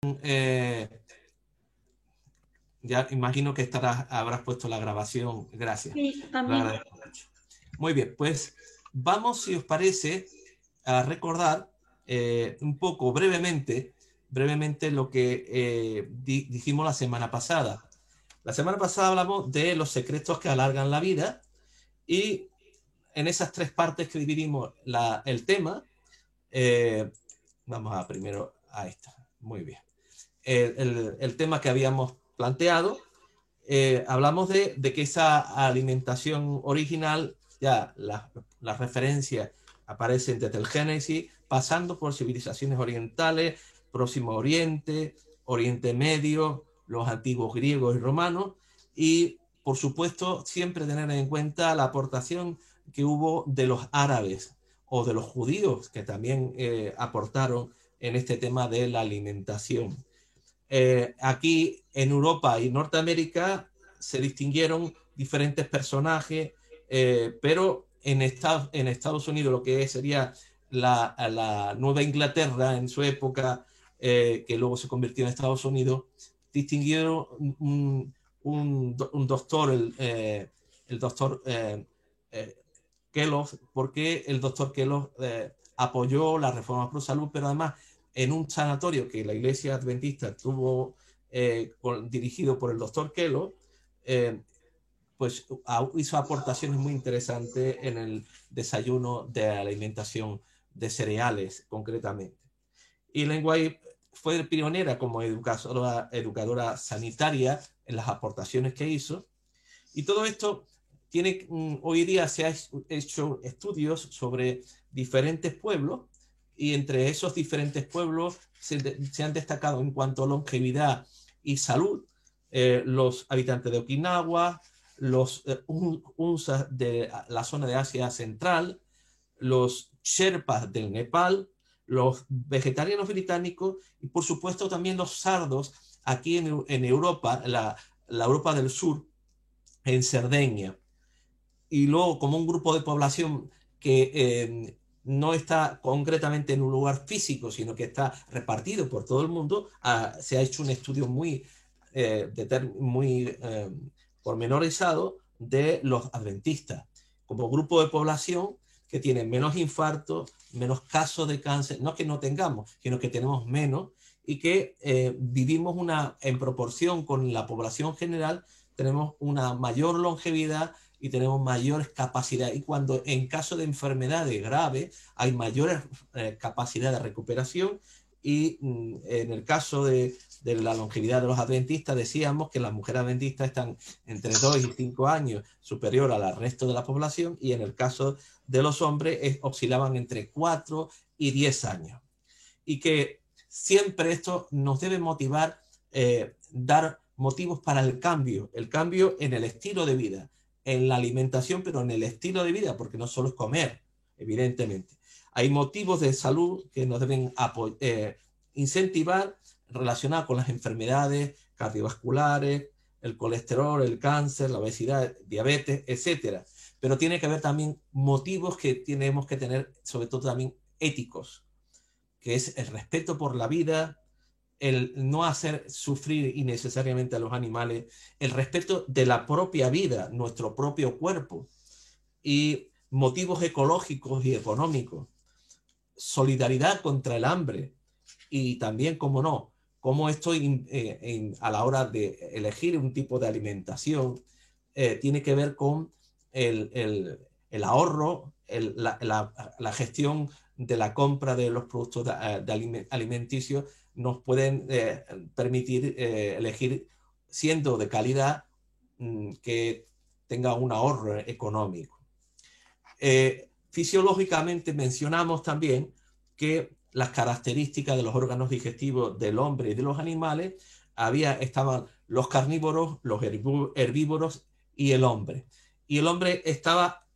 Eh, ya imagino que habrás puesto la grabación. Gracias. Sí, Lo también. agradezco mucho. Muy bien, pues vamos, si os parece, a recordar un poco brevemente lo que dijimos la semana pasada. La semana pasada hablamos de los secretos que alargan la vida y en esas tres partes que dividimos el tema, eh, vamos a primero a esta. Muy bien. El tema que habíamos planteado, hablamos de que esa alimentación original, ya las referencias aparecen desde el Génesis, pasando por civilizaciones orientales, Próximo Oriente, Oriente Medio, los antiguos griegos y romanos, y por supuesto siempre tener en cuenta la aportación que hubo de los árabes o de los judíos que también aportaron en este tema de la alimentación. Aquí en Europa y Norteamérica se distinguieron diferentes personajes, pero en Estados Unidos lo que sería la Nueva Inglaterra en su época, que luego se convirtió en Estados Unidos, distinguieron un doctor, el doctor Kellogg, porque el doctor Kellogg apoyó la reforma pro salud, pero además en un sanatorio que la Iglesia Adventista tuvo dirigido por el doctor Kellogg, eh, pues hizo aportaciones muy interesantes en el desayuno de alimentación de cereales, concretamente. Y Ellen White fue pionera como educadora sanitaria en las aportaciones que hizo. Y todo esto hoy día se ha hecho estudios sobre diferentes pueblos y entre esos diferentes pueblos se han destacado en cuanto a longevidad y salud los habitantes de Okinawa, los Unsas de la zona de Asia Central, los Sherpas del Nepal, los vegetarianos británicos y por supuesto también los sardos aquí en Europa, la Europa del Sur, en Cerdeña. Y luego como un grupo de población que no está concretamente en un lugar físico, sino que está repartido por todo el mundo, se ha hecho un estudio muy pormenorizado de los adventistas, como grupo de población que tiene menos infartos, menos casos de cáncer, no que no tengamos, sino que tenemos menos y que vivimos en proporción con la población general, tenemos una mayor longevidad y tenemos mayores capacidades. Y cuando en caso de enfermedades graves hay mayores capacidad de recuperación. Y en el caso de la longevidad de los adventistas, decíamos que las mujeres adventistas están entre 2 y 5 años superior al resto de la población, y en el caso de los hombres oscilaban entre 4 y 10 años. Y que siempre esto nos debe motivar, dar motivos para el cambio en el estilo de vida, en la alimentación, pero en el estilo de vida, porque no solo es comer, evidentemente. Hay motivos de salud que nos deben incentivar relacionados con las enfermedades cardiovasculares, el colesterol, el cáncer, la obesidad, diabetes, etcétera. Pero tiene que haber también motivos que tenemos que tener, sobre todo también éticos, que es el respeto por la vida, el no hacer sufrir innecesariamente a los animales, el respeto de la propia vida, nuestro propio cuerpo, y motivos ecológicos y económicos, solidaridad contra el hambre, y también, como no, cómo esto a la hora de elegir un tipo de alimentación tiene que ver con el ahorro, la gestión de la compra de los productos alimenticios nos pueden permitir elegir siendo de calidad, que tenga un ahorro económico. Fisiológicamente mencionamos también que las características de los órganos digestivos del hombre y de los animales, estaban los carnívoros, los herbívoros y el hombre. Y el hombre estaba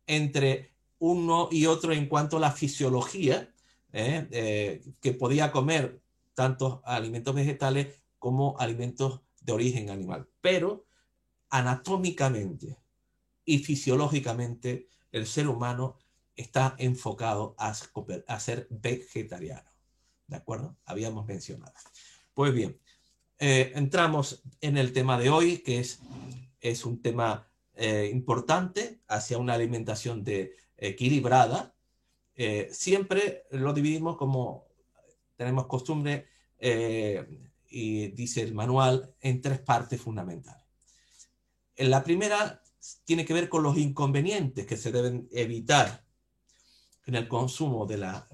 entre uno y otro en cuanto a la fisiología, que podía comer tanto alimentos vegetales como alimentos de origen animal. Pero anatómicamente y fisiológicamente el ser humano está enfocado a ser vegetariano. ¿De acuerdo? Habíamos mencionado. Pues bien, entramos en el tema de hoy, que es un tema importante hacia una alimentación equilibrada. Siempre lo dividimos como tenemos costumbre, y dice el manual, en 3 partes fundamentales. En la primera tiene que ver con los inconvenientes que se deben evitar en el consumo en la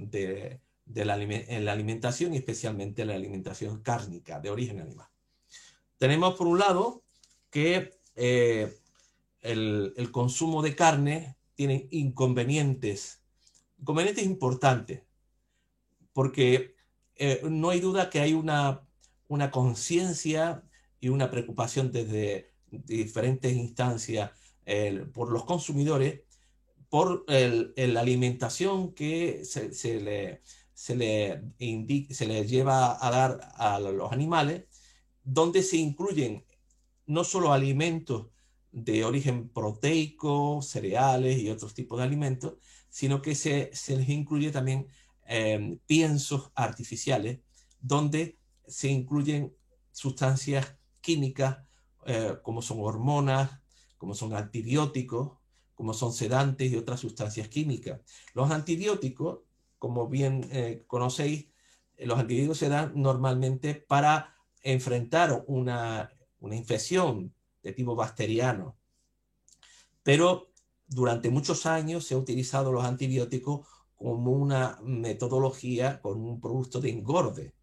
alimentación, y especialmente la alimentación cárnica de origen animal. Tenemos por un lado que el consumo de carne tiene inconvenientes importantes, porque no hay duda que hay una conciencia y una preocupación desde diferentes instancias por los consumidores, por la alimentación que se le lleva a dar a los animales, donde se incluyen no solo alimentos de origen proteico, cereales y otros tipos de alimentos, sino que se les incluye también piensos artificiales, donde se incluyen sustancias químicas como son hormonas, como son antibióticos, como son sedantes y otras sustancias químicas. Los antibióticos, como bien conocéis, los antibióticos se dan normalmente para enfrentar una infección de tipo bacteriano, pero durante muchos años se ha utilizado los antibióticos como una metodología con un producto de engorde.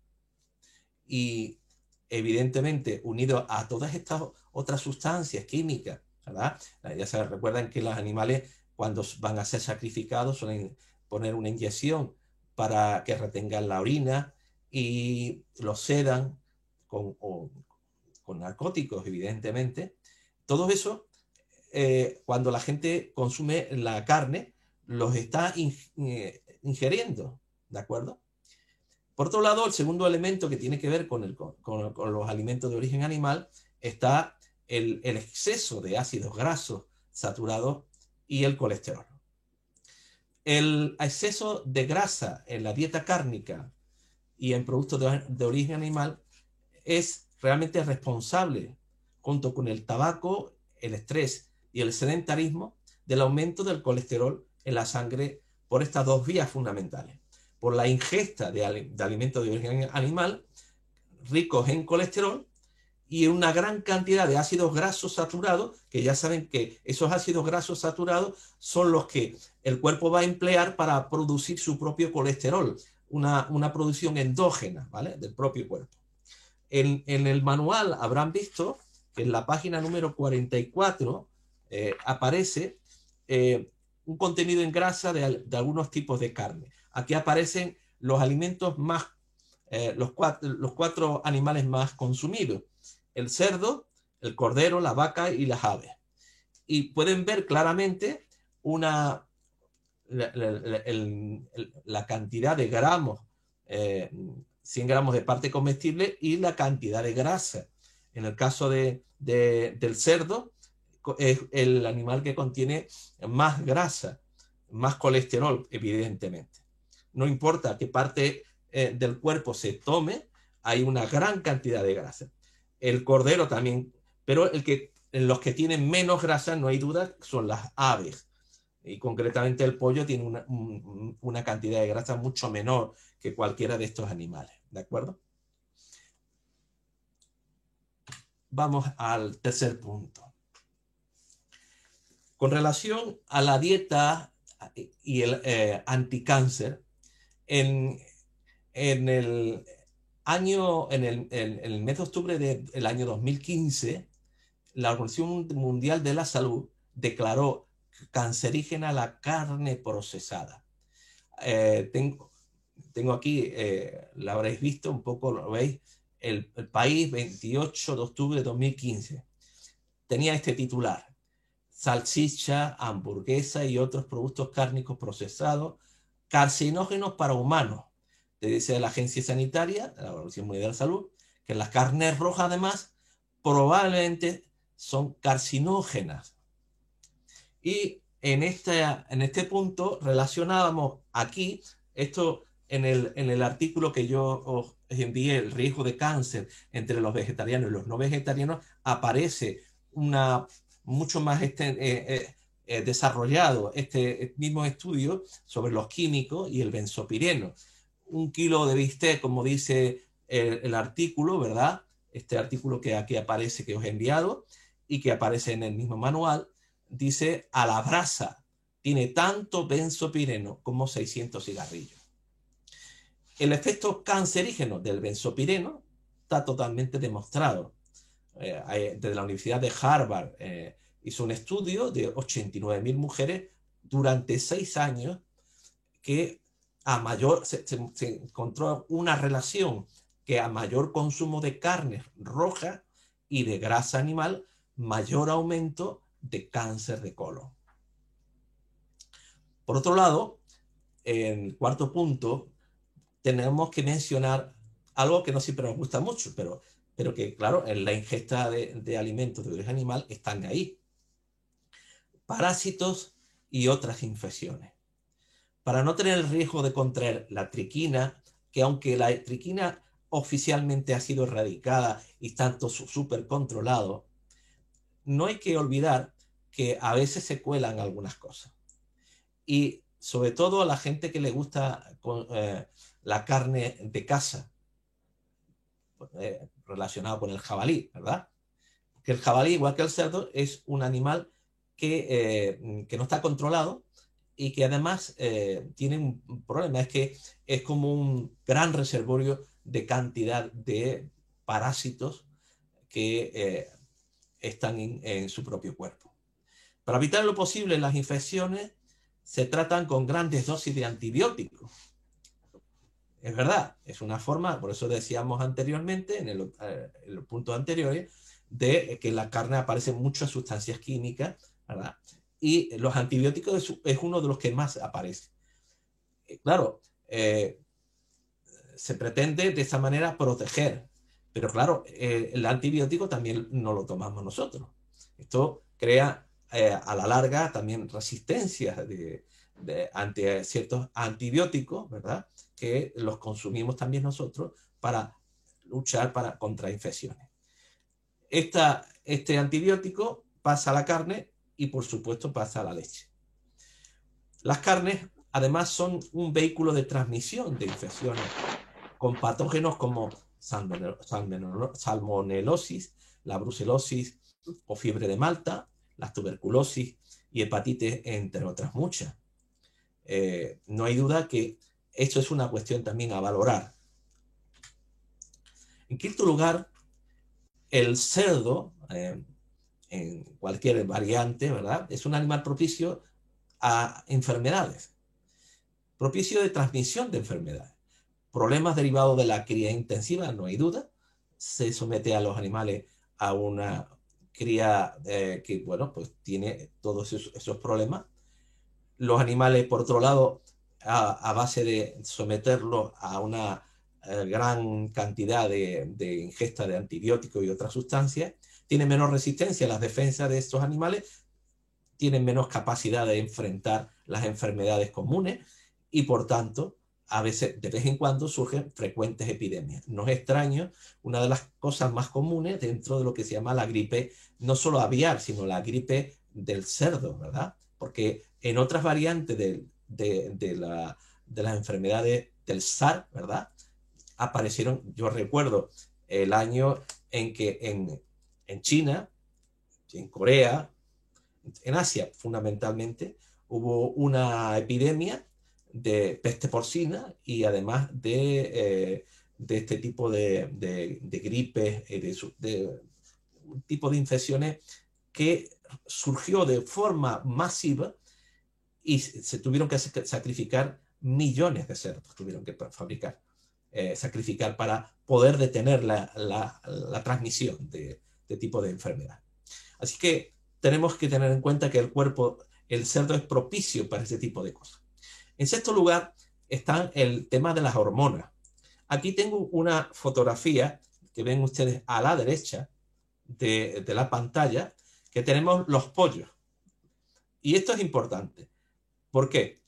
Y evidentemente, unido a todas estas otras sustancias químicas, ¿verdad? Ya se recuerdan que los animales, cuando van a ser sacrificados, suelen poner una inyección para que retengan la orina y los sedan con narcóticos, evidentemente. Todo eso, cuando la gente consume la carne, los está ingiriendo, ¿de acuerdo? Por otro lado, el segundo elemento que tiene que ver con los alimentos de origen animal está el exceso de ácidos grasos saturados y el colesterol. El exceso de grasa en la dieta cárnica y en productos de origen animal es realmente responsable, junto con el tabaco, el estrés y el sedentarismo, del aumento del colesterol en la sangre por estas 2 vías fundamentales. Por la ingesta de alimentos de origen animal ricos en colesterol y en una gran cantidad de ácidos grasos saturados, que ya saben que esos ácidos grasos saturados son los que el cuerpo va a emplear para producir su propio colesterol, una producción endógena, ¿vale?, del propio cuerpo. En el manual habrán visto que en la página número 44 aparece un contenido en grasa de algunos tipos de carne. Aquí aparecen los alimentos más, los 4 animales más consumidos: el cerdo, el cordero, la vaca y las aves. Y pueden ver claramente la cantidad de gramos, 100 gramos de parte comestible, y la cantidad de grasa. En el caso del cerdo, es el animal que contiene más grasa, más colesterol, evidentemente. No importa qué parte del cuerpo se tome, hay una gran cantidad de grasa. El cordero también, pero los que tienen menos grasa, no hay duda, son las aves. Y concretamente el pollo tiene una cantidad de grasa mucho menor que cualquiera de estos animales, ¿de acuerdo? Vamos al tercer punto. Con relación a la dieta y el anticáncer, en el mes de octubre del año 2015, la Organización Mundial de la Salud declaró cancerígena la carne procesada. Tengo aquí, la habréis visto un poco, lo veis, el País, 28 de octubre de 2015. Tenía este titular: salchicha, hamburguesa y otros productos cárnicos procesados carcinógenos para humanos. Dice la Agencia Sanitaria, la Organización Mundial de la Salud, que las carnes rojas además probablemente son carcinógenas. Y en este punto relacionábamos aquí, esto en el artículo que yo os envié, el riesgo de cáncer entre los vegetarianos y los no vegetarianos, aparece mucho más desarrollado este mismo estudio sobre los químicos y el benzopireno. 1 kilo de bistec, como dice el artículo, ¿verdad? Este artículo que aquí aparece, que os he enviado, y que aparece en el mismo manual, dice: a la brasa tiene tanto benzopireno como 600 cigarrillos. El efecto cancerígeno del benzopireno está totalmente demostrado. Desde la Universidad de Harvard hizo un estudio de 89.000 mujeres durante 6 años que se encontró una relación que a mayor consumo de carne roja y de grasa animal, mayor aumento de cáncer de colon. Por otro lado, en el cuarto punto, tenemos que mencionar algo que no siempre nos gusta mucho, pero que, claro, en la ingesta de alimentos de origen animal están ahí. Parásitos y otras infecciones. Para no tener el riesgo de contraer la triquina, que aunque la triquina oficialmente ha sido erradicada y está súper controlado, no hay que olvidar que a veces se cuelan algunas cosas. Y sobre todo a la gente que le gusta la carne de caza, relacionado con el jabalí, ¿verdad? Que el jabalí, igual que el cerdo, es un animal que no está controlado y que además tiene un problema, es que es como un gran reservorio de cantidad de parásitos que están en su propio cuerpo. Para evitar lo posible las infecciones, se tratan con grandes dosis de antibióticos. Es verdad, es una forma, por eso decíamos anteriormente, en los puntos anteriores, de que en la carne aparecen muchas sustancias químicas, ¿verdad? Y los antibióticos es uno de los que más aparece. Claro, se pretende de esa manera proteger, pero claro, el antibiótico también no lo tomamos nosotros. Esto crea a la larga también resistencias ante ciertos antibióticos, ¿verdad? Que los consumimos también nosotros para luchar contra infecciones. Este antibiótico pasa a la carne y por supuesto pasa a la leche. Las carnes además son un vehículo de transmisión de infecciones con patógenos como salmonelosis, la brucelosis o fiebre de Malta, la tuberculosis y hepatitis, entre otras muchas. No hay duda que esto es una cuestión también a valorar. En quinto lugar, el cerdo, en cualquier variante, ¿verdad?, es un animal propicio a enfermedades, propicio de transmisión de enfermedades. Problemas derivados de la cría intensiva, no hay duda. Se somete a los animales a una cría que, bueno, pues tiene todos esos problemas. Los animales, por otro lado, a base de someterlos a una gran cantidad de ingesta de antibióticos y otras sustancias, tienen menos resistencia. Las defensas de estos animales tienen menos capacidad de enfrentar las enfermedades comunes y, por tanto, a veces, de vez en cuando, surgen frecuentes epidemias. No es extraño, una de las cosas más comunes dentro de lo que se llama la gripe, no solo aviar, sino la gripe del cerdo, ¿verdad? Porque en otras variantes de las enfermedades del SARS, ¿verdad?, aparecieron, yo recuerdo el año en que en China, en Corea, en Asia fundamentalmente, hubo una epidemia de peste porcina y además de este tipo de gripes, de un tipo de infecciones que surgió de forma masiva y se tuvieron que sacrificar millones de cerdos, tuvieron que sacrificar para poder detener la transmisión de tipo de enfermedad. Así que tenemos que tener en cuenta que el cerdo es propicio para ese tipo de cosas. En sexto lugar está el tema de las hormonas. Aquí tengo una fotografía que ven ustedes a la derecha de la pantalla, que tenemos los pollos. Y esto es importante. ¿Por qué?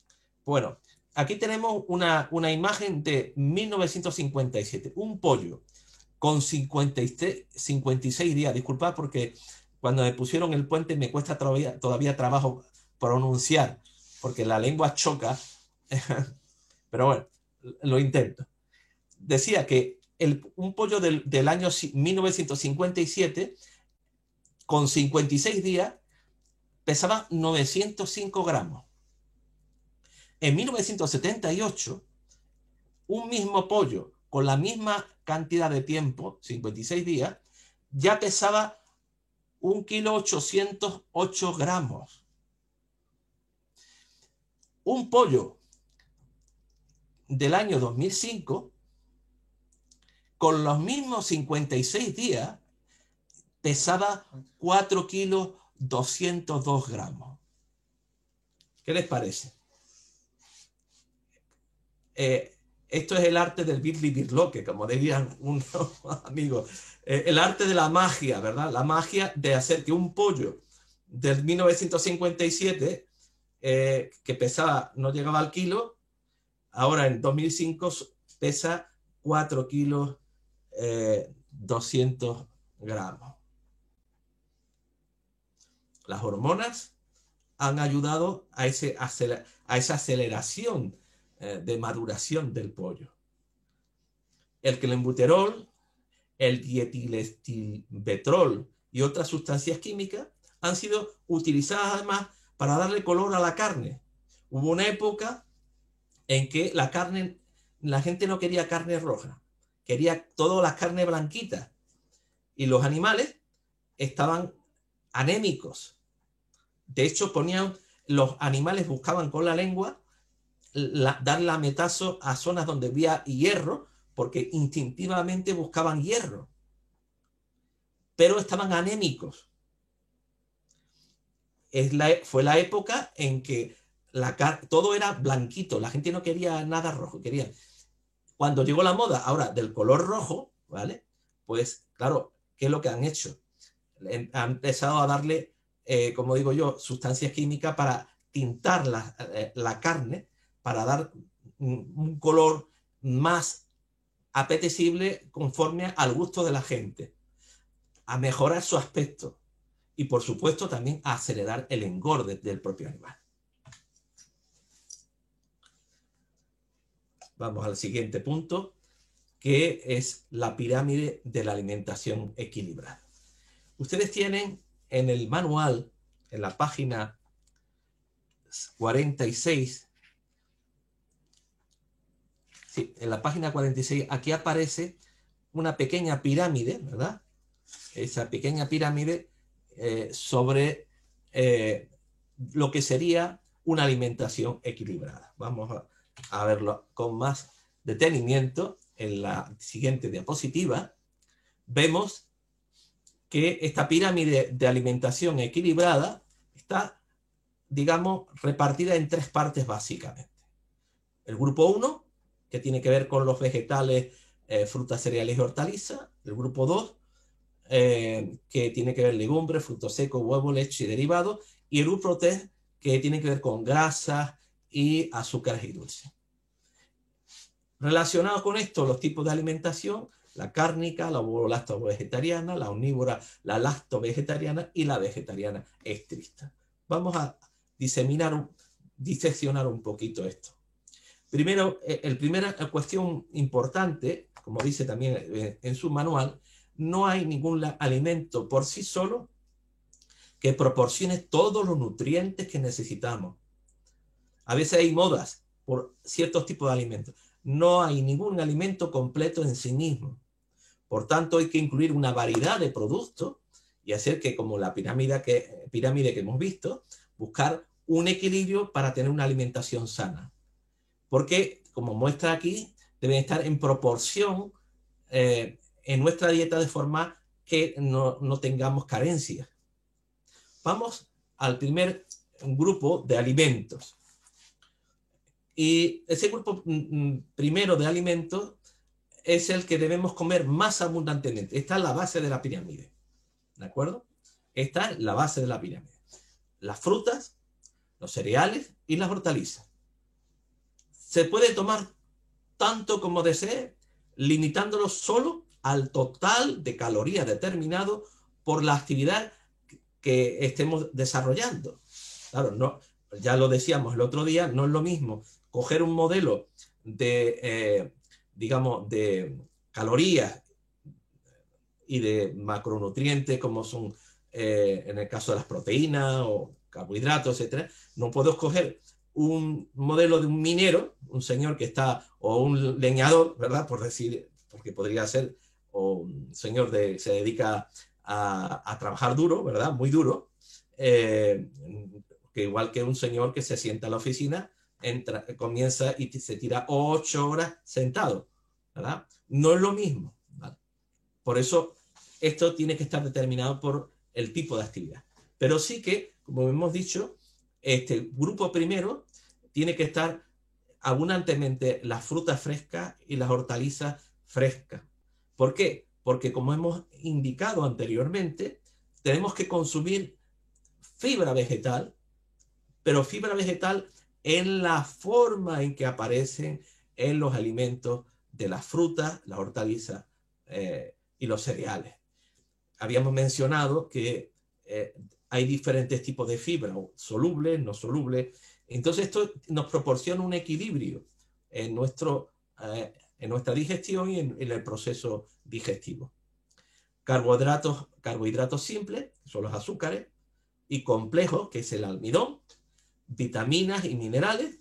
Bueno, aquí tenemos una imagen de 1957, un pollo con 56 días. Disculpad porque cuando me pusieron el puente me cuesta todavía trabajo pronunciar, porque la lengua choca, pero bueno, lo intento. Decía que un pollo del año 1957, con 56 días, pesaba 905 gramos. En 1978, un mismo pollo con la misma cantidad de tiempo, 56 días, ya pesaba 1,808 gramos. Un pollo del año 2005, con los mismos 56 días, pesaba 4,202 gramos. ¿Qué les parece? Esto es el arte del birli-birloque, como dirían unos amigos. El arte de la magia, ¿verdad? La magia de hacer que un pollo del 1957, que pesaba, no llegaba al kilo, ahora en 2005 pesa 4,200 gramos. Las hormonas han ayudado a esa aceleración de maduración del pollo. El clenbuterol, el dietilestilbetrol y otras sustancias químicas han sido utilizadas además para darle color a la carne. Hubo una época en que la gente no quería carne roja, quería todas las carnes blanquitas, y los animales estaban anémicos. De hecho, los animales buscaban con la lengua dar lametazo a zonas donde había hierro, porque instintivamente buscaban hierro, pero estaban anémicos. Fue la época en que todo era blanquito, la gente no quería nada rojo, cuando llegó la moda ahora del color rojo, ¿vale? Pues claro, ¿qué es lo que han hecho? Han empezado a darle, como digo yo, sustancias químicas para tintar la carne, para dar un color más apetecible conforme al gusto de la gente, a mejorar su aspecto y por supuesto también a acelerar el engorde del propio animal. Vamos al siguiente punto, que es la pirámide de la alimentación equilibrada. Ustedes tienen en el manual, en la página 46, sí, en la página 46, aquí aparece una pequeña pirámide, ¿verdad? Esa pequeña pirámide sobre lo que sería una alimentación equilibrada. Vamos a verlo con más detenimiento en la siguiente diapositiva. Vemos que esta pirámide de alimentación equilibrada está, digamos, repartida en tres partes básicamente. El grupo 1, que tiene que ver con los vegetales, frutas, cereales y hortalizas. El grupo 2, que tiene que ver legumbres, frutos secos, huevos, leche y derivados. Y el grupo 3, que tiene que ver con grasas y azúcares y dulces. Relacionado con esto, los tipos de alimentación: la cárnica, la ovo-lacto-vegetariana, la omnívora, la lacto-vegetariana y la vegetariana estricta. Vamos a diseccionar un poquito esto. Primero, la primera cuestión importante, como dice también en su manual, no hay ningún alimento por sí solo que proporcione todos los nutrientes que necesitamos. A veces hay modas por ciertos tipos de alimentos. No hay ningún alimento completo en sí mismo. Por tanto, hay que incluir una variedad de productos y hacer que, como la pirámide que hemos visto, buscar un equilibrio para tener una alimentación sana. Porque, como muestra aquí, deben estar en proporción en nuestra dieta de forma que no tengamos carencias. Vamos al primer grupo de alimentos. Y ese grupo primero de alimentos es el que debemos comer más abundantemente. Esta es la base de la pirámide. ¿De acuerdo? Esta es la base de la pirámide. Las frutas, los cereales y las hortalizas. Se puede tomar tanto como desee, limitándolo solo al total de calorías determinado por la actividad que estemos desarrollando. Claro, no, ya lo decíamos el otro día, no es lo mismo coger un modelo de, digamos, de calorías y de macronutrientes como son, en el caso de las proteínas o carbohidratos, etcétera. No puedo escoger un modelo de un minero, un señor que está, o un leñador, ¿verdad? Por decir, porque podría ser, o un señor que se dedica a trabajar duro, ¿verdad? Muy duro, que igual que un señor que se sienta a la oficina, comienza y se tira 8 horas sentado, ¿verdad? No es lo mismo, ¿vale? Por eso esto tiene que estar determinado por el tipo de actividad. Pero sí que, como hemos dicho, este grupo primero tiene que estar abundantemente las frutas frescas y las hortalizas frescas. ¿Por qué? Porque como hemos indicado anteriormente, tenemos que consumir fibra vegetal, pero fibra vegetal en la forma en que aparecen en los alimentos de las frutas, las hortalizas y los cereales. Habíamos mencionado que hay diferentes tipos de fibra, solubles, no solubles. Entonces esto nos proporciona un equilibrio en, en nuestra digestión y en el proceso digestivo. Carbohidratos simples, que son los azúcares, y complejos, que es el almidón, vitaminas y minerales,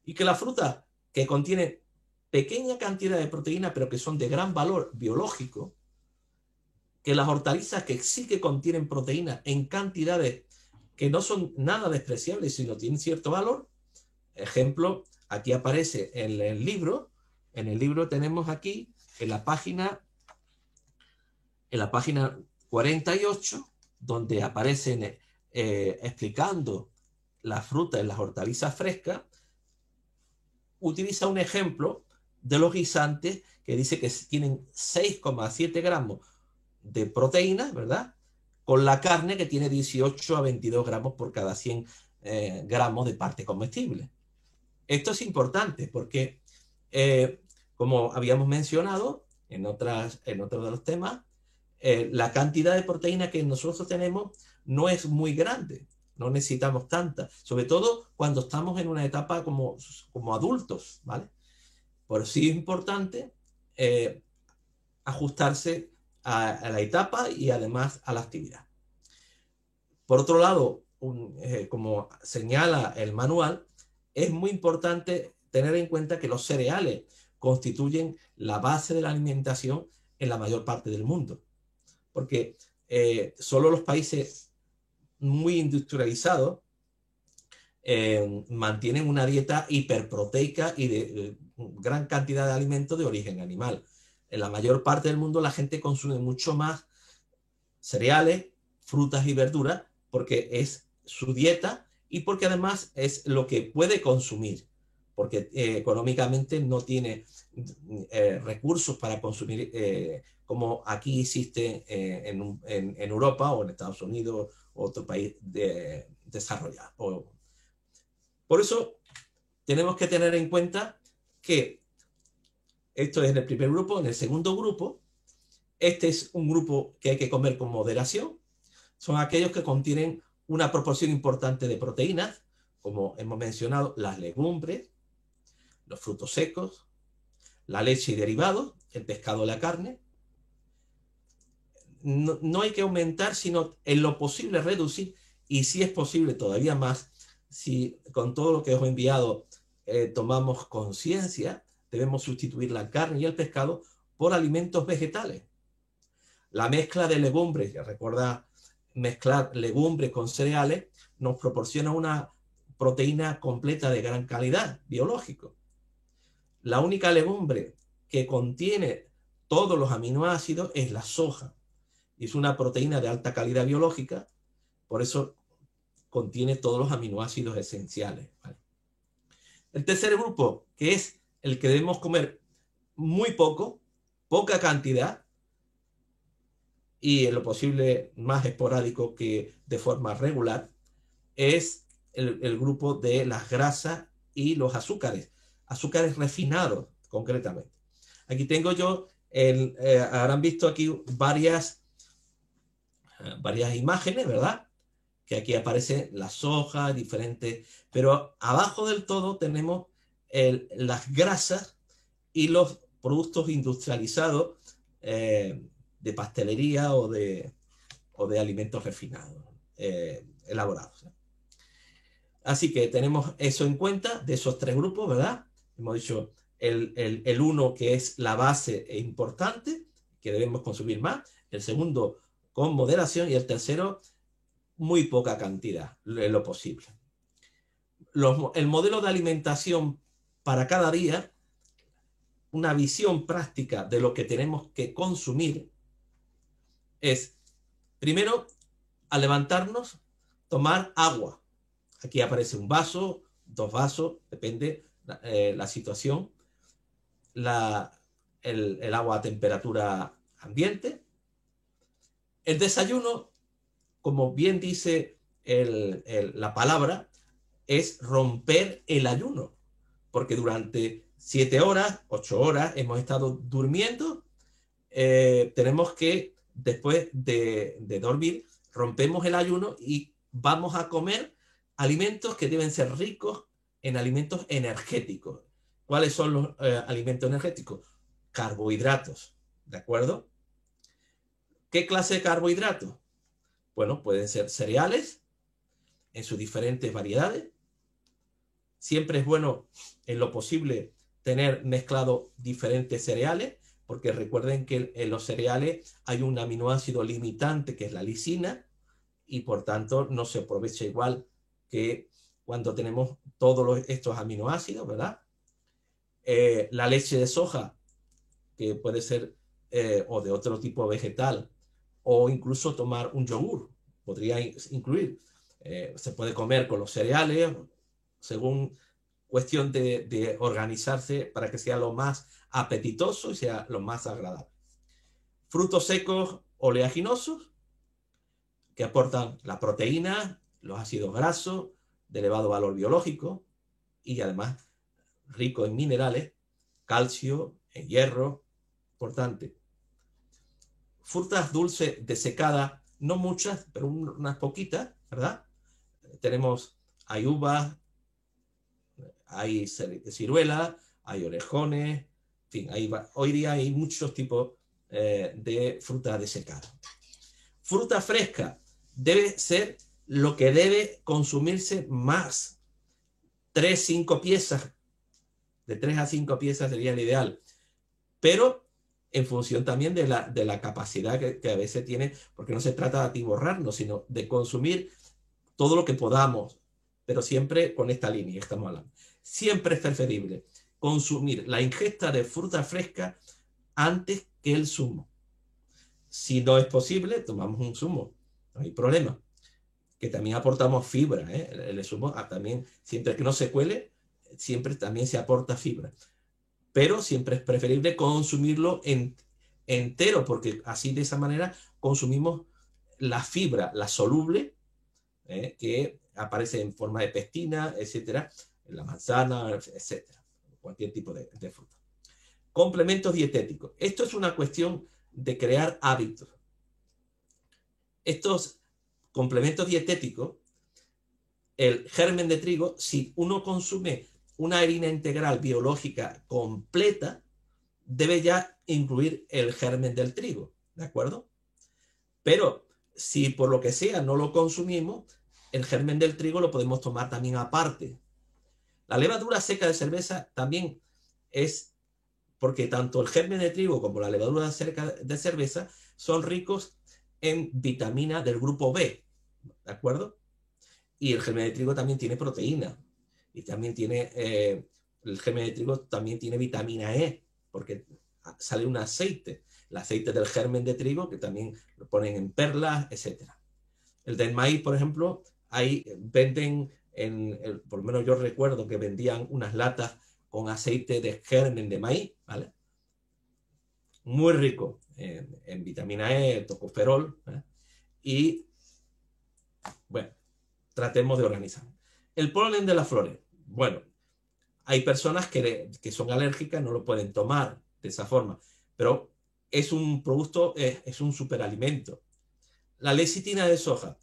y que la fruta que contiene pequeña cantidad de proteína, pero que son de gran valor biológico, que las hortalizas que sí que contienen proteína en cantidades que no son nada despreciables, sino tienen cierto valor. Ejemplo, aquí aparece en el libro tenemos aquí, en la página 48, donde aparecen explicando las frutas y las hortalizas frescas, utiliza un ejemplo de los guisantes que dice que tienen 6,7 gramos de proteínas, ¿verdad? Con la carne que tiene 18 a 22 gramos por cada 100 gramos de parte comestible. Esto es importante porque, como habíamos mencionado en otros de los temas, la cantidad de proteína que nosotros tenemos no es muy grande, no necesitamos tanta, sobre todo cuando estamos en una etapa como adultos, ¿vale? Por eso es importante ajustarse a la etapa y además a la actividad. Por otro lado, como señala el manual, es muy importante tener en cuenta que los cereales constituyen la base de la alimentación en la mayor parte del mundo, porque solo los países muy industrializados mantienen una dieta hiperproteica y de gran cantidad de alimentos de origen animal. En la mayor parte del mundo la gente consume mucho más cereales, frutas y verduras porque es su dieta y porque además es lo que puede consumir, porque económicamente no tiene recursos para consumir como aquí existe en Europa o en Estados Unidos o otro país desarrollado. Por eso tenemos que tener en cuenta que esto es en el primer grupo. En el segundo grupo, este es un grupo que hay que comer con moderación. Son aquellos que contienen una proporción importante de proteínas, como hemos mencionado, las legumbres, los frutos secos, la leche y derivados, el pescado y la carne. No hay que aumentar, sino en lo posible reducir, y si es posible todavía más, si con todo lo que os he enviado tomamos conciencia, debemos sustituir la carne y el pescado por alimentos vegetales. La mezcla de legumbres, ya recuerda, mezclar legumbres con cereales nos proporciona una proteína completa de gran calidad biológico. La única legumbre que contiene todos los aminoácidos es la soja. Y es una proteína de alta calidad biológica, por eso contiene todos los aminoácidos esenciales, ¿vale? El tercer grupo, que es el que debemos comer muy poca cantidad, y en lo posible más esporádico que de forma regular, es el grupo de las grasas y los azúcares. azúcares refinados, concretamente. Aquí tengo yo, habrán visto aquí varias imágenes, ¿verdad? Que aquí aparecen las sojas, diferentes, pero abajo del todo tenemos las grasas y los productos industrializados de pastelería o de alimentos refinados, elaborados. Así que tenemos eso en cuenta de esos tres grupos, ¿verdad? Hemos dicho el uno, que es la base e importante, que debemos consumir más. El segundo, con moderación. Y el tercero, muy poca cantidad, lo posible. El modelo de alimentación para cada día, una visión práctica de lo que tenemos que consumir, es, primero, al levantarnos, tomar agua. Aquí aparece un vaso, 2 vasos, depende la situación. El agua a temperatura ambiente. El desayuno, como bien dice la palabra, es romper el ayuno, porque durante 7 horas, 8 horas hemos estado durmiendo. Tenemos que, después de dormir, rompemos el ayuno y vamos a comer alimentos que deben ser ricos en alimentos energéticos. ¿Cuáles son los alimentos energéticos? Carbohidratos, ¿de acuerdo? ¿Qué clase de carbohidratos? Bueno, pueden ser cereales en sus diferentes variedades. Siempre es bueno, en lo posible, tener mezclado diferentes cereales, porque recuerden que en los cereales hay un aminoácido limitante, que es la lisina, y por tanto no se aprovecha igual que cuando tenemos todos estos aminoácidos, ¿verdad? La leche de soja, que puede ser o de otro tipo vegetal, o incluso tomar un yogur, podría incluir. Se puede comer con los cereales, según cuestión de organizarse para que sea lo más apetitoso y sea lo más agradable. Frutos secos oleaginosos, que aportan la proteína, los ácidos grasos de elevado valor biológico y además rico en minerales, calcio, en hierro, importante. Frutas dulces desecadas, no muchas, pero unas poquitas, ¿verdad? Hay uvas, hay ciruelas, hay orejones, en fin, hoy día hay muchos tipos de fruta desecada. Fruta fresca debe ser lo que debe consumirse más. 3-5 piezas, de 3 a 5 piezas sería el ideal, pero en función también de la capacidad que a veces tiene, porque no se trata de atiborrarnos, sino de consumir todo lo que podamos, pero siempre con esta línea estamos hablando. Siempre es preferible consumir la ingesta de fruta fresca antes que el zumo. Si no es posible, tomamos un zumo, no hay problema. Que también aportamos fibra, ¿eh? El zumo también, siempre que no se cuele, siempre también se aporta fibra. Pero siempre es preferible consumirlo entero, porque así de esa manera consumimos la fibra, la soluble, que aparece en forma de pectina, etcétera, en la manzana, etcétera, cualquier tipo de fruta. Complementos dietéticos. Esto es una cuestión de crear hábitos. Estos complementos dietéticos, el germen de trigo, si uno consume una harina integral biológica completa, debe ya incluir el germen del trigo, ¿de acuerdo? Pero si por lo que sea no lo consumimos, el germen del trigo lo podemos tomar también aparte. La levadura seca de cerveza también es porque tanto el germen de trigo como la levadura seca de cerveza son ricos en vitamina del grupo B, ¿de acuerdo? Y el germen de trigo también tiene proteína. Y también tiene, el germen de trigo también tiene vitamina E, porque sale un aceite. El aceite del germen de trigo, que también lo ponen en perlas, etc. El del maíz, por ejemplo, ahí venden, por lo menos yo recuerdo que vendían unas latas con aceite de germen de maíz, ¿vale? Muy rico en vitamina E, tocoferol, ¿vale? Y, bueno, tratemos de organizar. El polen de las flores. Bueno, Hay personas que son alérgicas, no lo pueden tomar de esa forma, pero es un producto, es un superalimento. La lecitina de soja,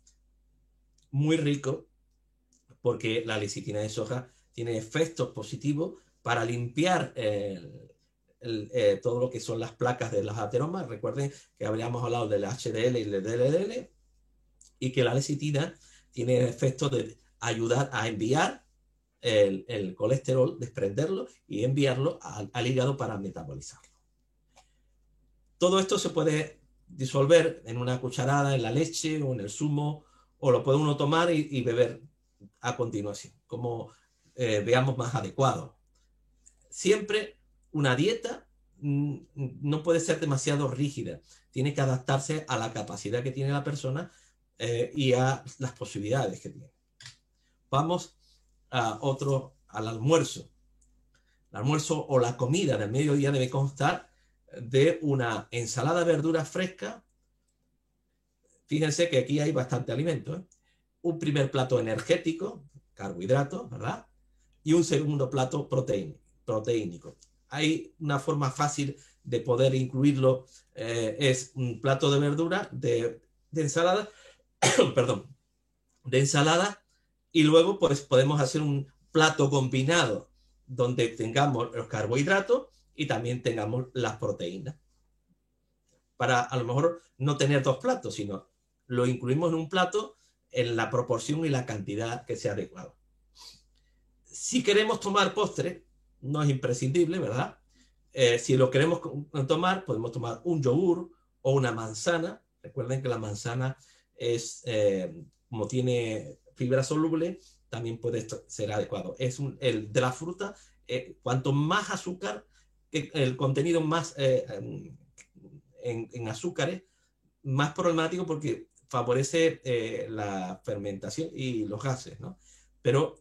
muy rico, porque la lecitina de soja tiene efectos positivos para limpiar todo lo que son las placas de los ateromas. Recuerden que habríamos hablado del HDL y del LDL, y que la lecitina tiene el efecto de ayudar a enviar el colesterol, desprenderlo y enviarlo al hígado para metabolizarlo. Todo esto se puede disolver en una cucharada en la leche o en el zumo, o lo puede uno tomar y beber a continuación, como veamos más adecuado. Siempre una dieta no puede ser demasiado rígida, tiene que adaptarse a la capacidad que tiene la persona y a las posibilidades que tiene. Vamos al almuerzo. El almuerzo o la comida del mediodía debe constar de una ensalada de verduras frescas. Fíjense que aquí hay bastante alimento, ¿eh? Un primer plato energético, carbohidratos, ¿verdad? Y un segundo plato proteínico. Hay una forma fácil de poder incluirlo, es un plato de verdura, de ensalada, perdón, de ensalada, y luego pues podemos hacer un plato combinado donde tengamos los carbohidratos y también tengamos las proteínas. Para a lo mejor no tener dos platos, sino lo incluimos en un plato en la proporción y la cantidad que sea adecuada. Si queremos tomar postre, no es imprescindible, ¿verdad? Si lo queremos tomar, podemos tomar un yogur o una manzana. Recuerden que la manzana es, como tiene fibra soluble, también puede ser adecuado. Es el de la fruta, cuanto más azúcar, el contenido más en azúcares, más problemático porque favorece la fermentación y los gases, ¿no? Pero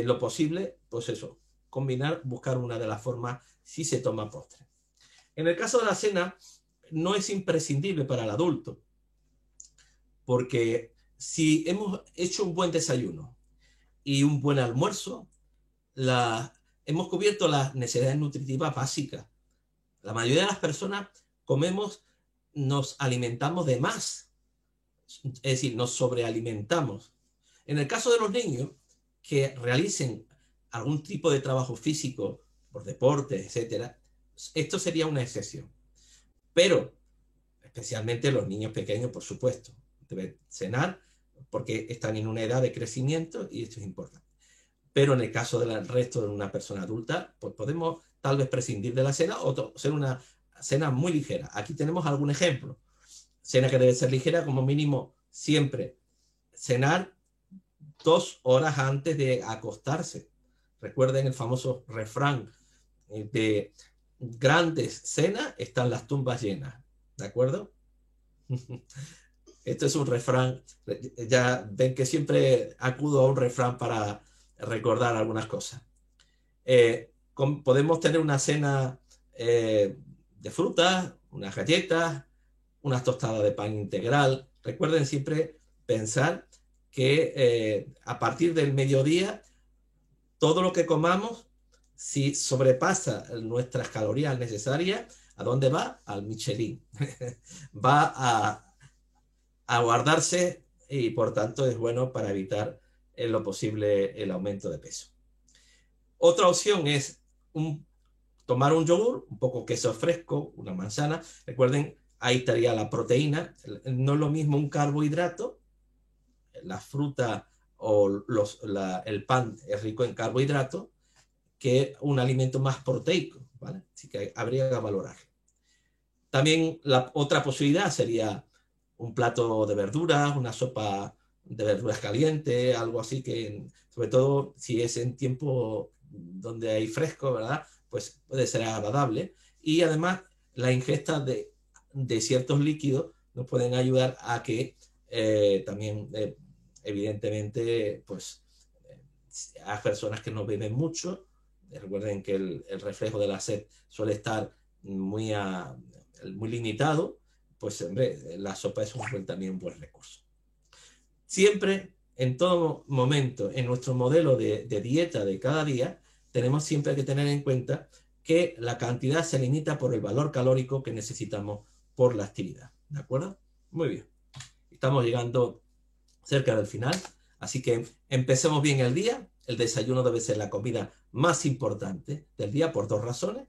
lo posible, pues eso, combinar, buscar una de las formas si se toma postre. En el caso de la cena, no es imprescindible para el adulto, porque si hemos hecho un buen desayuno y un buen almuerzo, hemos cubierto las necesidades nutritivas básicas. La mayoría de las personas nos alimentamos de más, es decir, nos sobrealimentamos. En el caso de los niños que realicen algún tipo de trabajo físico, por deporte, etcétera, esto sería una excepción. Pero, especialmente los niños pequeños, por supuesto, deben cenar porque están en una edad de crecimiento y esto es importante. Pero en el caso del resto de una persona adulta, pues podemos tal vez prescindir de la cena o ser una cena muy ligera. Aquí tenemos algún ejemplo. Cena que debe ser ligera, como mínimo siempre cenar 2 horas antes de acostarse. Recuerden el famoso refrán de grandes cenas están las tumbas llenas. ¿De acuerdo? Esto es un refrán. Ya ven que siempre acudo a un refrán para recordar algunas cosas. Podemos tener una cena de frutas, unas galletas, unas tostadas de pan integral. Recuerden siempre pensar que a partir del mediodía, todo lo que comamos, si sobrepasa nuestras calorías necesarias, ¿a dónde va? Al Michelin. Va a guardarse y por tanto es bueno para evitar en lo posible el aumento de peso. Otra opción es tomar un yogur, un poco queso fresco, una manzana. Recuerden, ahí estaría la proteína. No es lo mismo un carbohidrato. La fruta o el pan es rico en carbohidratos que un alimento más proteico, ¿vale? Así que habría que valorar. También la otra posibilidad sería un plato de verduras, una sopa de verduras caliente, algo así que, sobre todo si es en tiempo donde hay fresco, ¿verdad? Pues puede ser agradable. Y además la ingesta de ciertos líquidos nos pueden ayudar a que también, evidentemente, pues hay personas que no beben mucho. Recuerden que el reflejo de la sed suele estar muy limitado, pues hombre, la sopa es también un buen recurso. Siempre, en todo momento, en nuestro modelo de dieta de cada día, tenemos siempre que tener en cuenta que la cantidad se limita por el valor calórico que necesitamos por la actividad. ¿De acuerdo? Muy bien. Estamos llegando cerca del final, así que empecemos bien el día. El desayuno debe ser la comida más importante del día por dos razones.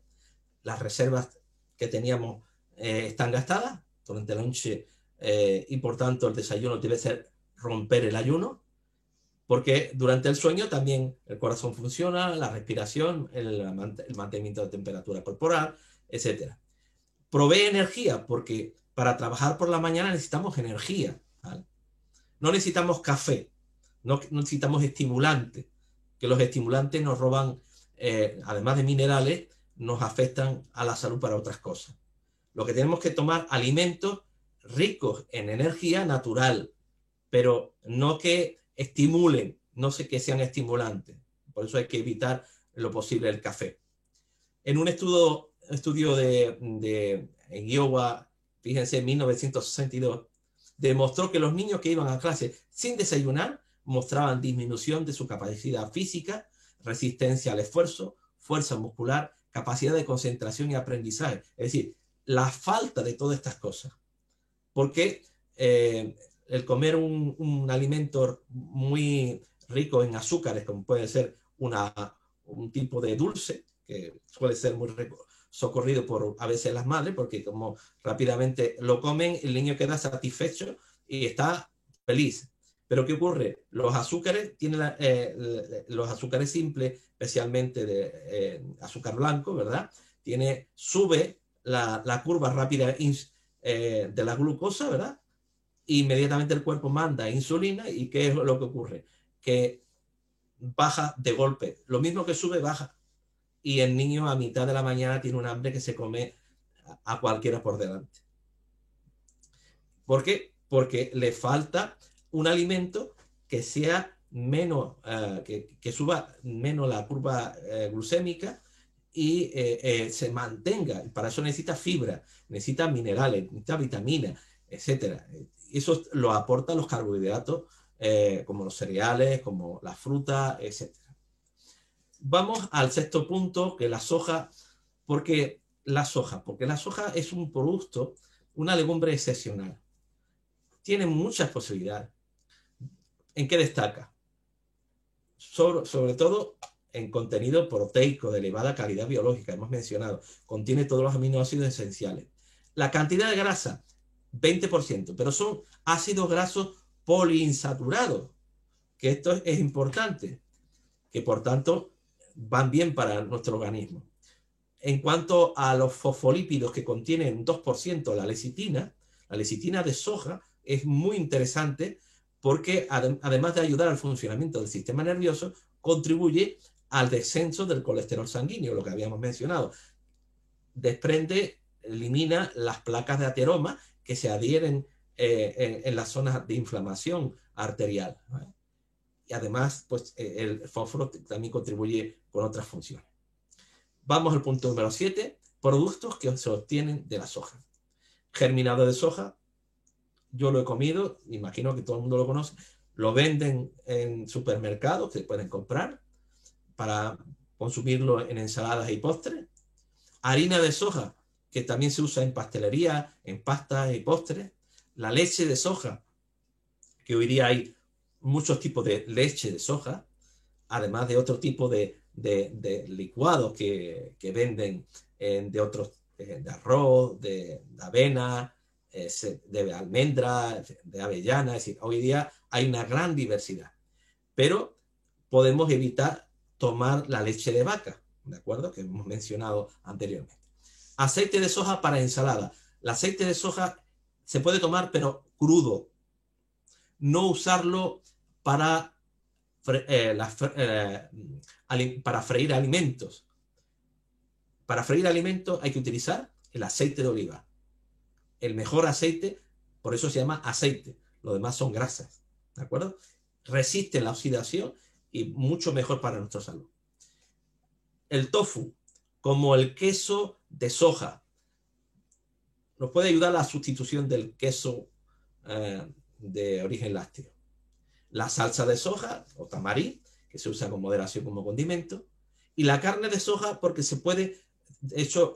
Las reservas que teníamos están gastadas durante la noche y por tanto el desayuno debe ser romper el ayuno, porque durante el sueño también el corazón funciona, la respiración, el mantenimiento de temperatura corporal, etc. Provee energía, porque para trabajar por la mañana necesitamos energía, ¿vale? No necesitamos café, no necesitamos estimulantes, que los estimulantes nos roban, además de minerales, nos afectan a la salud para otras cosas. Lo que tenemos que tomar alimentos ricos en energía natural, pero no que estimulen, no sé que sean estimulantes. Por eso hay que evitar lo posible el café. En un estudio de Iowa, fíjense, en 1962, demostró que los niños que iban a clase sin desayunar mostraban disminución de su capacidad física, resistencia al esfuerzo, fuerza muscular, capacidad de concentración y aprendizaje. Es decir, la falta de todas estas cosas. Porque el comer un alimento muy rico en azúcares, como puede ser un tipo de dulce, que suele ser muy rico, socorrido por a veces las madres, porque como rápidamente lo comen, el niño queda satisfecho y está feliz. Pero ¿qué ocurre? Los azúcares tienen los azúcares simples, especialmente de azúcar blanco, ¿verdad? Sube la curva rápida de la glucosa, ¿verdad? Inmediatamente el cuerpo manda insulina y ¿qué es lo que ocurre? Que baja de golpe. Lo mismo que sube, baja. Y el niño a mitad de la mañana tiene un hambre que se come a cualquiera por delante. ¿Por qué? Porque le falta un alimento que sea menos, que suba menos la curva glucémica y se mantenga. Para eso necesita fibra, necesita minerales, necesita vitaminas, etc. Eso lo aportan los carbohidratos, como los cereales, como la fruta, etc. Vamos al sexto punto, que es la soja. ¿Por qué la soja? Porque la soja es un producto, una legumbre excepcional. Tiene muchas posibilidades. ¿En qué destaca? Sobre todo en contenido proteico de elevada calidad biológica, hemos mencionado. Contiene todos los aminoácidos esenciales. La cantidad de grasa, 20%, pero son ácidos grasos poliinsaturados, que esto es importante, que por tanto van bien para nuestro organismo. En cuanto a los fosfolípidos que contienen 2% la lecitina de soja es muy interesante porque además de ayudar al funcionamiento del sistema nervioso, contribuye al descenso del colesterol sanguíneo, lo que habíamos mencionado. Elimina las placas de ateroma que se adhieren en las zonas de inflamación arterial, ¿vale? Y además, pues, el fósforo también contribuye con otras funciones. Vamos al punto número 7, productos que se obtienen de la soja. Germinado de soja, yo lo he comido, imagino que todo el mundo lo conoce, lo venden en supermercados que se pueden comprar para consumirlo en ensaladas y postres. Harina de soja, que también se usa en pastelería, en pastas y postres. La leche de soja, que hoy día hay muchos tipos de leche de soja, además de otro tipo de licuados que venden de otros, de arroz, de avena, de almendra, de avellana. Es decir, hoy día hay una gran diversidad. Pero podemos evitar tomar la leche de vaca, ¿de acuerdo? Que hemos mencionado anteriormente. Aceite de soja para ensalada. El aceite de soja se puede tomar, pero crudo. No usarlo para para freír alimentos. Para freír alimentos hay que utilizar el aceite de oliva. El mejor aceite, por eso se llama aceite. Lo demás son grasas, ¿de acuerdo? Resiste la oxidación y mucho mejor para nuestra salud. El tofu, como el queso de soja, nos puede ayudar a la sustitución del queso de origen lácteo. La salsa de soja o tamarí, que se usa con moderación como condimento, Y la carne de soja porque se puede, de hecho,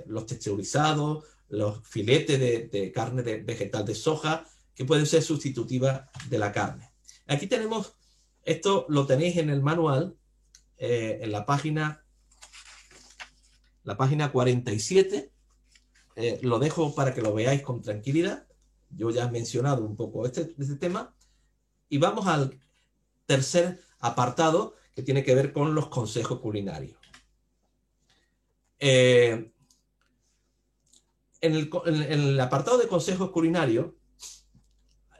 los texturizados, los filetes de carne vegetal de soja, que pueden ser sustitutivas de la carne. Aquí tenemos, esto lo tenéis en el manual, en la página 47. Lo dejo para que lo veáis con tranquilidad. Yo ya he mencionado un poco este tema. Y vamos al tercer apartado, que tiene que ver con los consejos culinarios. En el apartado de consejos culinarios,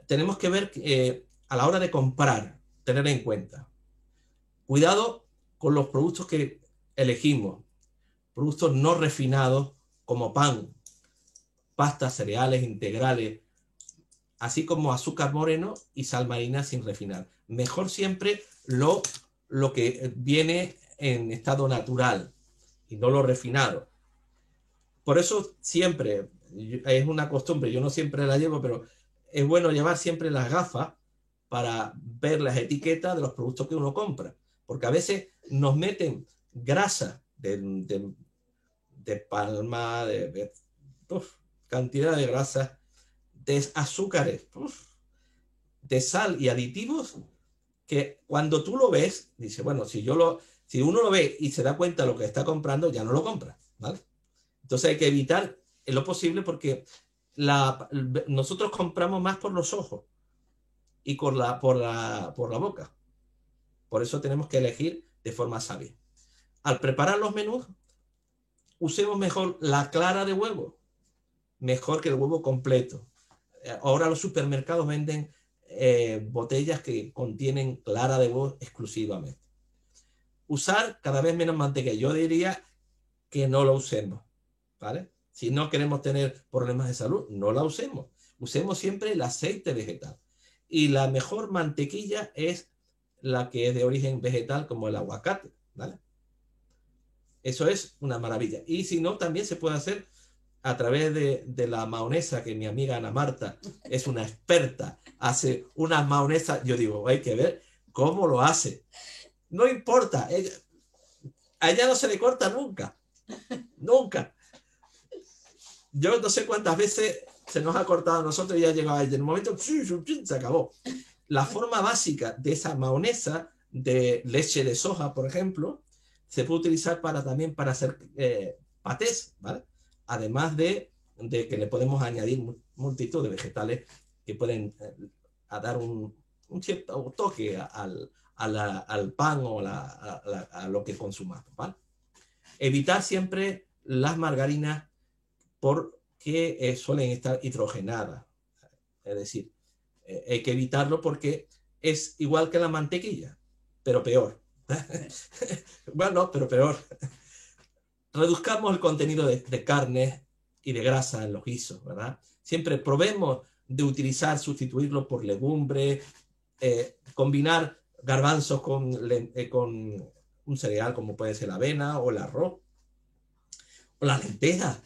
tenemos que ver a la hora de comprar, tener en cuenta. Cuidado con los productos que elegimos. Productos no refinados como pan, pastas, cereales integrales, así como azúcar moreno y sal marina sin refinar. Mejor siempre lo que viene en estado natural y no lo refinado. Por eso siempre, es una costumbre, yo no siempre la llevo, pero es bueno llevar siempre las gafas para ver las etiquetas de los productos que uno compra, porque a veces nos meten grasa de palma, cantidad de grasa, de azúcares, de sal y aditivos, que cuando tú lo ves, dice, bueno, si uno lo ve y se da cuenta de lo que está comprando, ya no lo compra, ¿vale? Entonces hay que evitar en lo posible, porque nosotros compramos más por los ojos y por la boca. Por eso tenemos que elegir de forma sabia. Al preparar los menús, usemos mejor la clara de huevo, mejor que el huevo completo. Ahora los supermercados venden botellas que contienen clara de huevo exclusivamente. Usar cada vez menos mantequilla. Yo diría que no lo usemos, ¿vale? Si no queremos tener problemas de salud, no la usemos. Usemos siempre el aceite vegetal. Y la mejor mantequilla es la que es de origen vegetal, como el aguacate, ¿vale? Eso es una maravilla. Y si no, también se puede hacer a través de la mahonesa, que mi amiga Ana Marta es una experta, hace una mahonesa. Yo digo, hay que ver cómo lo hace. No importa, a ella no se le corta nunca, nunca. Yo no sé cuántas veces se nos ha cortado a nosotros y ya llegaba en el momento, se acabó. La forma básica de esa mahonesa de leche de soja, por ejemplo, se puede utilizar también para hacer patés, ¿vale? Además de que le podemos añadir multitud de vegetales que pueden dar un cierto toque al pan o a lo que consumamos, ¿vale? Evitar siempre las margarinas porque suelen estar hidrogenadas. Es decir, hay que evitarlo porque es igual que la mantequilla, pero peor. Bueno, pero peor. Reduzcamos el contenido de carne y de grasa en los guisos, ¿verdad? Siempre probemos de sustituirlo por legumbres, combinar garbanzos con un cereal como puede ser la avena o el arroz o la lenteja.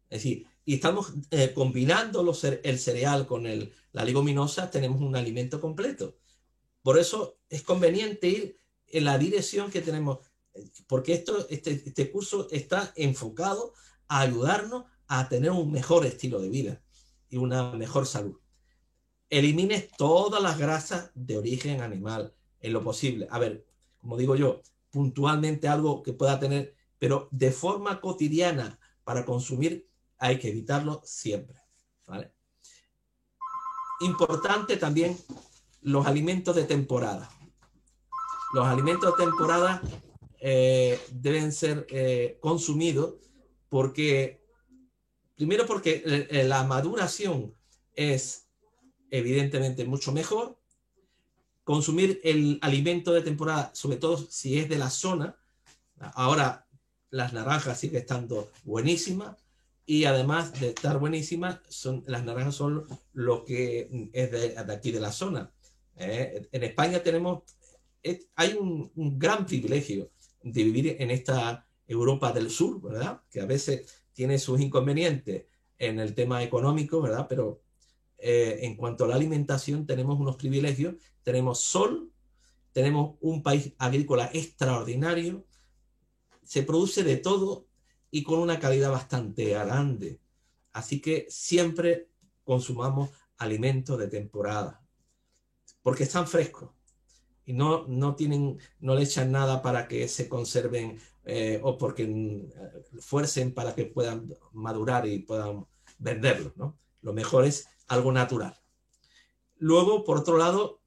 Es decir, y estamos combinando el cereal con la leguminosa, tenemos un alimento completo. Por eso es conveniente ir en la dirección que tenemos, porque este curso está enfocado a ayudarnos a tener un mejor estilo de vida y una mejor salud. Elimines todas las grasas de origen animal en lo posible. A ver, como digo yo, puntualmente algo que pueda tener, pero de forma cotidiana para consumir hay que evitarlo siempre, ¿vale? Importante también los alimentos de temporada. Los alimentos de temporada deben ser consumidos primero porque la maduración es evidentemente mucho mejor. Consumir el alimento de temporada, sobre todo si es de la zona. Ahora las naranjas siguen estando buenísimas y además de estar buenísimas, las naranjas son lo que es de aquí de la zona. En España hay un gran privilegio de vivir en esta Europa del Sur, ¿verdad? Que a veces tiene sus inconvenientes en el tema económico, ¿verdad? Pero en cuanto a la alimentación tenemos unos privilegios, tenemos sol, tenemos un país agrícola extraordinario, se produce de todo y con una calidad bastante grande. Así que siempre consumamos alimentos de temporada, porque están frescos y no le echan nada para que se conserven o porque fuercen para que puedan madurar y puedan venderlos, ¿no? Lo mejor es algo natural. Luego, por otro lado,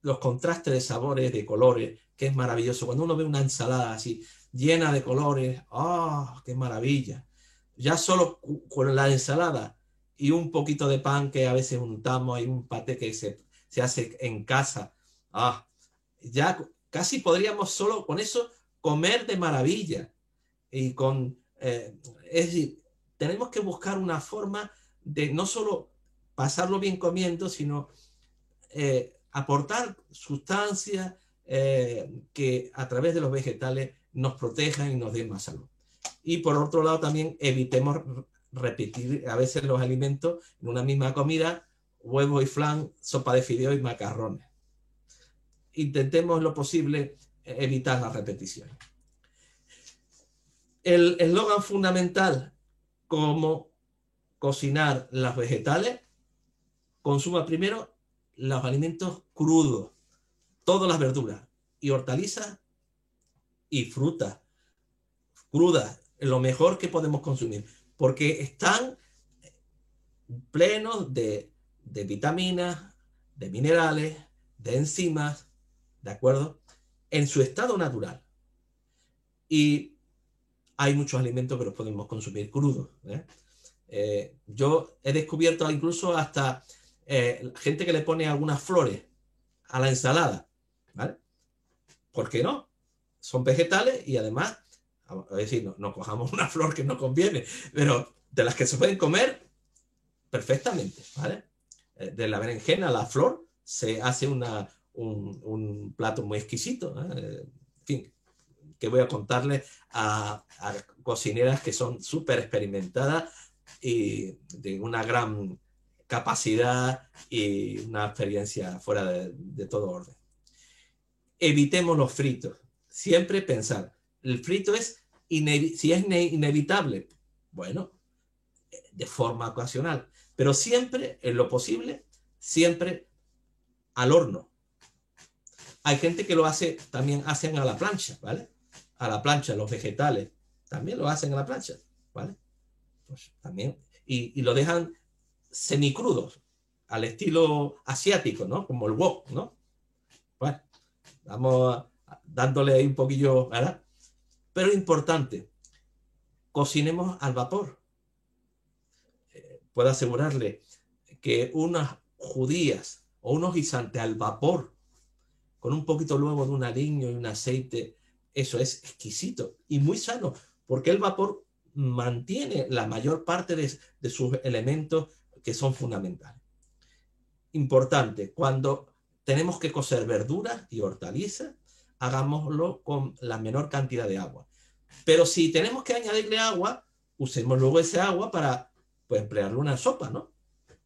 los contrastes de sabores, de colores, que es maravilloso. Cuando uno ve una ensalada así, llena de colores, ¡oh, qué maravilla! Ya solo con la ensalada y un poquito de pan que a veces untamos, hay un paté que se hace en casa, ya casi podríamos solo con eso comer de maravilla. Y es decir, tenemos que buscar una forma de no solo pasarlo bien comiendo, sino aportar sustancias que a través de los vegetales nos protejan y nos den más salud. Y por otro lado también evitemos repetir a veces los alimentos en una misma comida, huevo y flan, sopa de fideos y macarrones. Intentemos lo posible evitar las repeticiones. El eslogan fundamental, como cocinar los vegetales, consuma primero los alimentos crudos, todas las verduras y hortalizas y frutas crudas, lo mejor que podemos consumir, porque están plenos de vitaminas, de minerales, de enzimas, ¿de acuerdo? En su estado natural. Y hay muchos alimentos que los podemos consumir crudos, yo he descubierto incluso hasta gente que le pone algunas flores a la ensalada, ¿vale? ¿Por qué no? Son vegetales y además, a decir, no cojamos una flor que no conviene, pero de las que se pueden comer perfectamente, ¿vale? De la berenjena a la flor se hace un plato muy exquisito, en fin, que voy a contarles a cocineras que son súper experimentadas y de una gran capacidad y una experiencia fuera de todo orden. Evitemos los fritos. Siempre pensar, el frito es, si es inevitable, bueno, de forma ocasional, pero siempre, en lo posible, siempre al horno. Hay gente que lo hace, también hacen a la plancha, ¿vale? A la plancha, los vegetales, también lo hacen a la plancha, ¿vale? Pues también, y lo dejan semicrudos, al estilo asiático, ¿no? Como el wok, ¿no? Bueno, vamos dándole ahí un poquillo, ¿verdad? Pero importante, cocinemos al vapor. Puedo asegurarle que unas judías o unos guisantes al vapor, con un poquito luego de un aliño y un aceite, eso es exquisito y muy sano, porque el vapor mantiene la mayor parte de sus elementos que son fundamentales. Importante, cuando tenemos que cocer verduras y hortalizas, hagámoslo con la menor cantidad de agua. Pero si tenemos que añadirle agua, usemos luego ese agua para pues, emplearlo en una sopa, ¿no?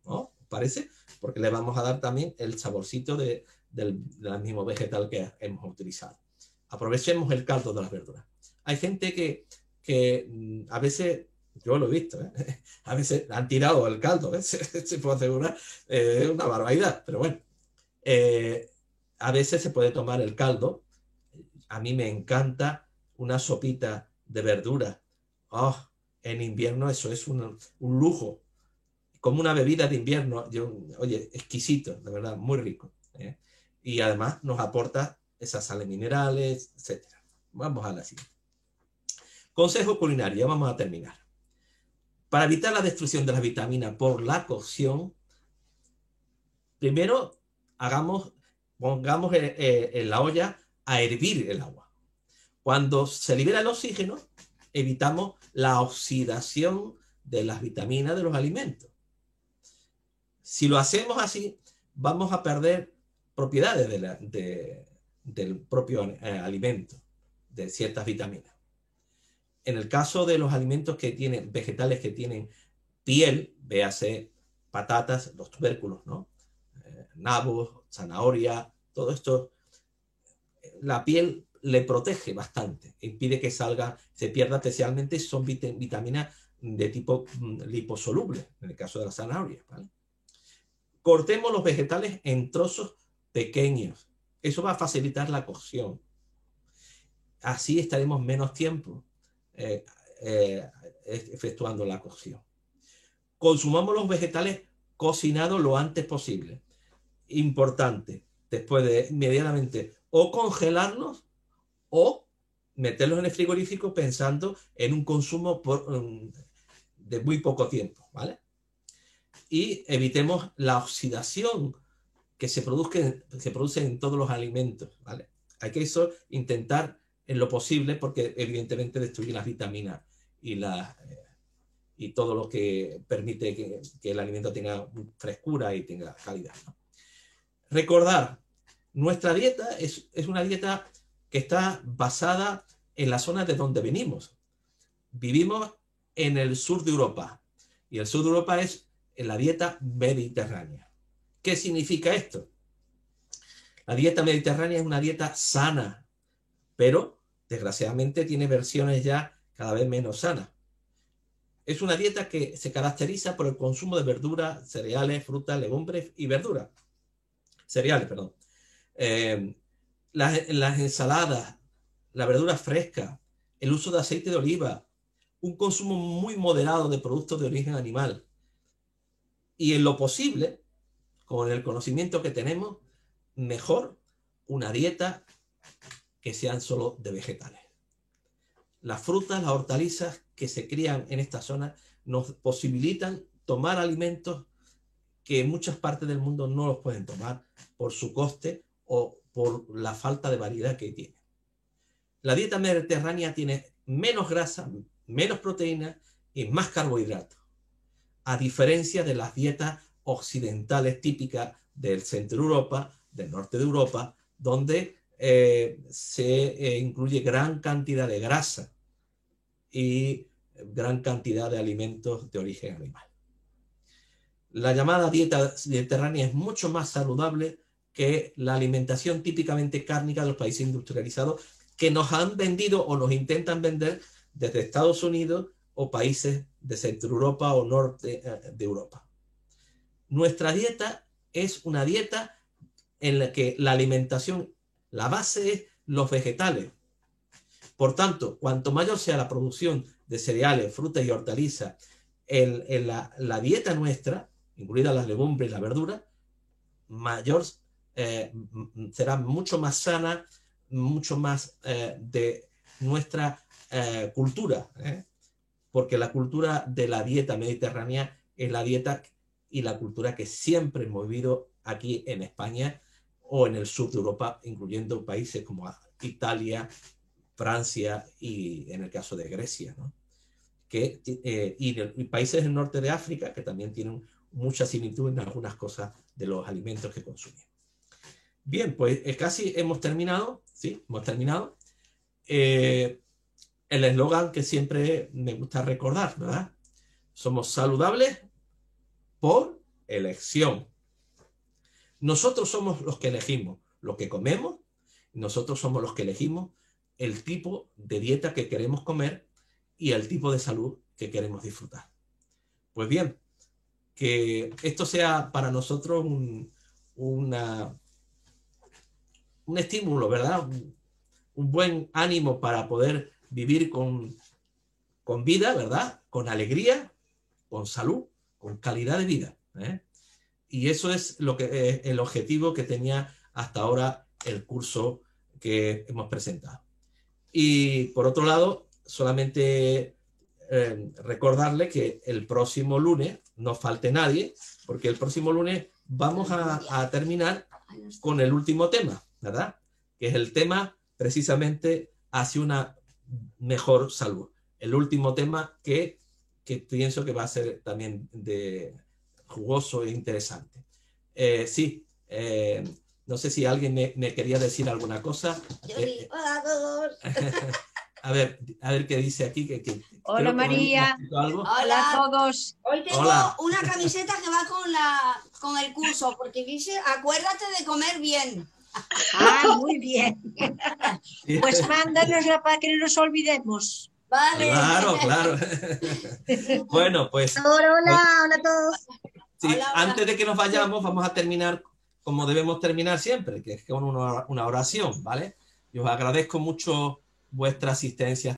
¿No? ¿Parece? Porque le vamos a dar también el saborcito del mismo vegetal que hemos utilizado. Aprovechemos el caldo de las verduras. Hay gente que a veces, yo lo he visto, a veces han tirado el caldo, se puede asegurar, es una barbaridad, pero bueno. A veces se puede tomar el caldo. A mí me encanta una sopita de verduras. Oh, en invierno eso es un lujo. Como una bebida de invierno, oye, exquisito, de verdad, muy rico. Y además nos aporta esas sales minerales, etc. Vamos a la siguiente. Consejo culinario, ya vamos a terminar. Para evitar la destrucción de las vitaminas por la cocción, primero pongamos en la olla a hervir el agua. Cuando se libera el oxígeno, evitamos la oxidación de las vitaminas de los alimentos. Si lo hacemos así, vamos a perder propiedades del propio alimento, de ciertas vitaminas. En el caso de los alimentos que tienen, vegetales que tienen piel, véase patatas, los tubérculos, ¿no? Nabos, zanahoria, todo esto, la piel le protege bastante, impide que salga, se pierda, especialmente son vitaminas de tipo liposoluble, en el caso de la zanahoria, ¿vale? Cortemos los vegetales en trozos pequeños. Eso va a facilitar la cocción. Así estaremos menos tiempo efectuando la cocción. Consumamos los vegetales cocinados lo antes posible. Importante, después de inmediatamente o congelarlos o meterlos en el frigorífico pensando en un consumo de muy poco tiempo, ¿vale? Y evitemos la oxidación que se produce en todos los alimentos, ¿vale? Hay que eso intentar en lo posible, porque evidentemente destruye las vitaminas y todo lo que permite que el alimento tenga frescura y tenga calidad, ¿no? Recordar, nuestra dieta es una dieta que está basada en la zona de donde venimos. Vivimos en el sur de Europa, y el sur de Europa es en la dieta mediterránea. ¿Qué significa esto? La dieta mediterránea es una dieta sana, pero desgraciadamente tiene versiones ya cada vez menos sanas. Es una dieta que se caracteriza por el consumo de verduras, cereales, frutas, legumbres y verduras. Cereales, perdón. Las ensaladas, la verdura fresca, el uso de aceite de oliva, un consumo muy moderado de productos de origen animal. Y en lo posible, con el conocimiento que tenemos, mejor una dieta que sean solo de vegetales. Las frutas, las hortalizas que se crían en esta zona nos posibilitan tomar alimentos que en muchas partes del mundo no los pueden tomar por su coste o por la falta de variedad que tiene. La dieta mediterránea tiene menos grasa, menos proteína y más carbohidratos, a diferencia de las dietas occidentales típicas del centro de Europa, del norte de Europa, donde se incluye gran cantidad de grasa y gran cantidad de alimentos de origen animal. La llamada dieta mediterránea es mucho más saludable que la alimentación típicamente cárnica de los países industrializados que nos han vendido o nos intentan vender desde Estados Unidos o países de Centro Europa o norte de Europa. Nuestra dieta es una dieta en la que la alimentación, la base es los vegetales. Por tanto, cuanto mayor sea la producción de cereales, frutas y hortalizas en la dieta nuestra, incluidas las legumbres y la verdura, mayor será mucho más sana, mucho más de nuestra cultura, porque la cultura de la dieta mediterránea es la dieta y la cultura que siempre hemos vivido aquí en España o en el sur de Europa, incluyendo países como Italia, Francia y en el caso de Grecia, ¿no? Y países del norte de África que también tienen mucha similitud en algunas cosas de los alimentos que consumimos. Bien, pues casi hemos terminado, ¿sí? Hemos terminado. El eslogan que siempre me gusta recordar, ¿verdad? Somos saludables por elección. Nosotros somos los que elegimos lo que comemos, nosotros somos los que elegimos el tipo de dieta que queremos comer y el tipo de salud que queremos disfrutar. Pues bien, que esto sea para nosotros un estímulo, ¿verdad? Un buen ánimo para poder vivir con vida, ¿verdad? Con alegría, con salud, con calidad de vida, ¿eh? Y eso es el objetivo que tenía hasta ahora el curso que hemos presentado. Y por otro lado, solamente recordarle que el próximo lunes, no falte nadie, porque el próximo lunes vamos a terminar con el último tema, ¿verdad? Que es el tema precisamente hacia una mejor salud. El último tema que pienso que va a ser también jugoso e interesante. Sí, no sé si alguien me quería decir alguna cosa. Hola a todos. A ver qué dice aquí. Hola María. Hola a todos. Hoy tengo una camiseta que va con el curso, porque dice, acuérdate de comer bien. Ah, muy bien. Pues mándanosla para que no nos olvidemos. Vale. Claro, claro. Bueno, pues Hola, hola a todos. sí, Hola, hola. antes de que nos vayamos, vamos a terminar como debemos terminar siempre, que es con una oración, ¿vale? Yo os agradezco mucho vuestra asistencia